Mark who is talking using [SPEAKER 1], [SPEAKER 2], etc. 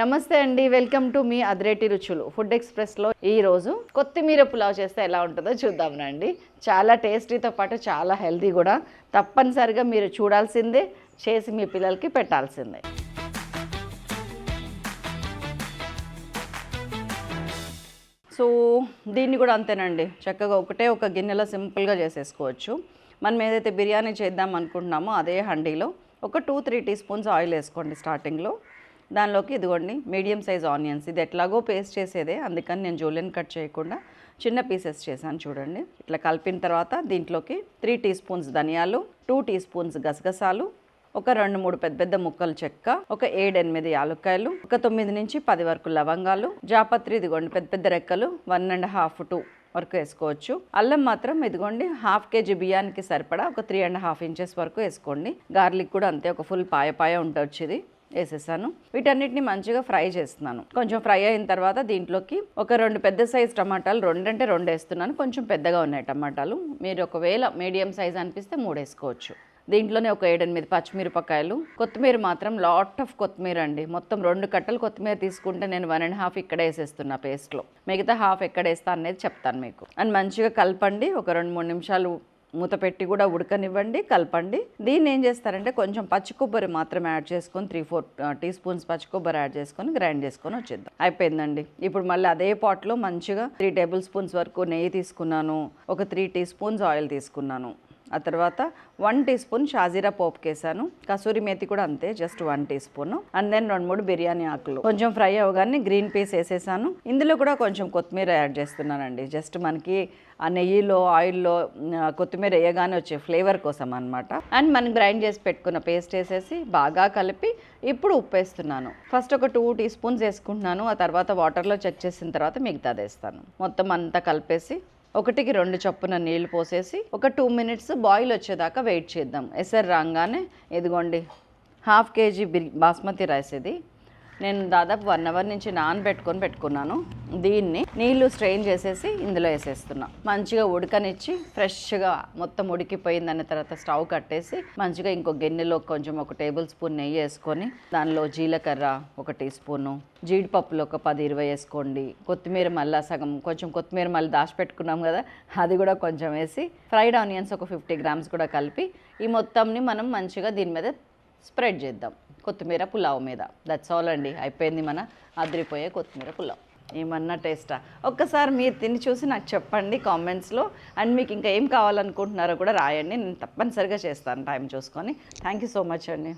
[SPEAKER 1] నమస్తే అండి, welcome to me అదిరేటి రుచులు ఫుడ్ ఎక్స్ప్రెస్లో ఈరోజు కొత్తిమీర పులావ్ చేస్తే ఎలా ఉంటుందో చూద్దాం రండి. చాలా టేస్టీతో పాటు చాలా హెల్తీ కూడా. తప్పనిసరిగా మీరు చూడాల్సిందే, చేసి మీ పిల్లలకి పెట్టాల్సిందే. సో దీన్ని కూడా అంతేనండి, చక్కగా ఒక గిన్నెలో సింపుల్గా చేసేసుకోవచ్చు. మనం ఏదైతే బిర్యానీ చేద్దాం అనుకుంటున్నామో అదే హండీలో ఒక 2-3 టీ స్పూన్స్ ఆయిల్ వేసుకోండి స్టార్టింగ్లో. దానిలోకి ఇదిగోండి మీడియం సైజ్ ఆనియన్స్. ఇది ఎట్లాగో పేస్ట్ చేసేదే, అందుకని నేను జూలియన్ కట్ చేయకుండా చిన్న పీసెస్ చేశాను చూడండి. ఇట్లా కలిపిన తర్వాత దీంట్లోకి 3 టీ స్పూన్స్ ధనియాలు, 2 టీ స్పూన్స్ గసగసాలు, ఒక 2-3 పెద్ద ముక్కలు చెక్క, ఒక 7-8 యాలక్కాయలు, ఒక 9 నుంచి 10 వరకు లవంగాలు, జాపత్రి ఇదిగోండి పెద్ద రెక్కలు 1.5-2 వరకు వేసుకోవచ్చు. అల్లం మాత్రం ఇదిగోండి 1/2 కేజీ బియ్యానికి సరిపడా ఒక 3.5 ఇంచెస్ వరకు వేసుకోండి. గార్లిక్ కూడా అంతే, ఒక ఫుల్ పాయ ఉంటుంది ఇది వేసేసాను. వీటన్నిటిని మంచిగా ఫ్రై చేస్తున్నాను. కొంచెం ఫ్రై అయిన తర్వాత దీంట్లోకి ఒక 2 పెద్ద సైజ్ టమాటాలు, 2 వేస్తున్నాను. కొంచెం పెద్దగా ఉన్నాయి టమాటాలు. మీరు ఒకవేళ మీడియం సైజ్ అనిపిస్తే 3 వేసుకోవచ్చు. దీంట్లోనే ఒక 7-8 పచ్చిమిరపకాయలు, కొత్తిమీర మాత్రం లాట్ ఆఫ్ కొత్తిమీర అండి. మొత్తం 2 కట్టలు కొత్తిమీర తీసుకుంటే నేను 1.5 ఇక్కడ వేసేస్తున్నా పేస్ట్లో. మిగతా 1/2 ఎక్కడ వేస్తా అనేది చెప్తాను మీకు. అండ్ మంచిగా కలపండి. ఒక 2-3 నిమిషాలు మూత పెట్టి కూడా ఉడకనివ్వండి, కలపండి. దీన్ని ఏం చేస్తారంటే కొంచెం పచ్చి కొబ్బరి మాత్రం యాడ్ చేసుకొని 3-4 టీ స్పూన్స్ పచ్చి కొబ్బరి యాడ్ చేసుకొని గ్రైండ్ చేసుకొని వచ్చేద్దాం. అయిపోయిందండి. ఇప్పుడు మళ్ళీ అదే పాట్లో మంచిగా 3 టేబుల్ స్పూన్స్ వరకు నెయ్యి తీసుకున్నాను, ఒక 3 టీ స్పూన్స్ ఆయిల్ తీసుకున్నాను. ఆ తర్వాత 1 టీ స్పూన్ షాజీరా పోపుకి వేసాను. కసూరి మేతి కూడా అంతే, just 1 teaspoon. And then 2-3 biryani ఆకులు. కొంచెం ఫ్రై అవ్వగానే గ్రీన్ పీస్ వేసేసాను. ఇందులో కూడా కొంచెం కొత్తిమీర యాడ్ చేస్తున్నానండి. జస్ట్ మనకి ఆ నెయ్యిలో ఆయిల్లో కొత్తిమీర వేయగానే వచ్చే ఫ్లేవర్ కోసం అనమాట. అండ్ మనం గ్రైండ్ చేసి పెట్టుకున్న పేస్ట్ వేసేసి బాగా కలిపి ఇప్పుడు ఉప్పు వేస్తున్నాను. ఫస్ట్ ఒక 2 టీ స్పూన్స్ వేసుకుంటున్నాను. ఆ తర్వాత వాటర్లో చెక్ చేసిన తర్వాత మిగతాది వేస్తాను. మొత్తం అంతా కలిపేసి 1-2 చొప్పున నీళ్లు పోసేసి ఒక 2 మినిట్స్ బాయిల్ వచ్చేదాకా వెయిట్ చేద్దాం. ఎసరు రాగానే ఇదిగోండి 1/2 కేజీ బాస్మతి రైస్ ఇది. నేను దాదాపు 1 అవర్ నుంచి పెట్టుకున్నాను. దీన్ని నీళ్లు స్ట్రెయిన్ చేసేసి ఇందులో వేసేస్తున్నా. మంచిగా ఉడకనిచ్చి ఫ్రెష్గా మొత్తం ఉడికిపోయిందన్న తర్వాత స్టవ్ కట్టేసి మంచిగా ఇంకో గిన్నెలో కొంచెం 1 టేబుల్ స్పూన్ నెయ్యి వేసుకొని దానిలో జీలకర్ర 1 టీ స్పూను, జీడిపప్పులు ఒక 10-20 వేసుకోండి. కొత్తిమీర మళ్ళీ కొంచెం కొత్తిమీర మళ్ళీ దాచిపెట్టుకున్నాం కదా, అది కూడా కొంచెం వేసి ఫ్రైడ్ ఆనియన్స్ ఒక 50 గ్రామ్స్ కూడా కలిపి ఈ మొత్తంని మనం మంచిగా దీని మీద స్ప్రెడ్ చేద్దాం, కొత్తిమీర పులావ్ మీద. దట్స్ ఆల్ అండి, అయిపోయింది మన అదిరిపోయే కొత్తిమీర పులావ్. ఏమన్నా టేస్టా? ఒక్కసారి మీరు తిని చూసి నాకు చెప్పండి కామెంట్స్లో. అండ్ మీకు ఇంకా ఏం కావాలనుకుంటున్నారో కూడా రాయండి, నేను తప్పనిసరిగా చేస్తాను టైం చూసుకొని. థ్యాంక్ యూ సో మచ్ అండి.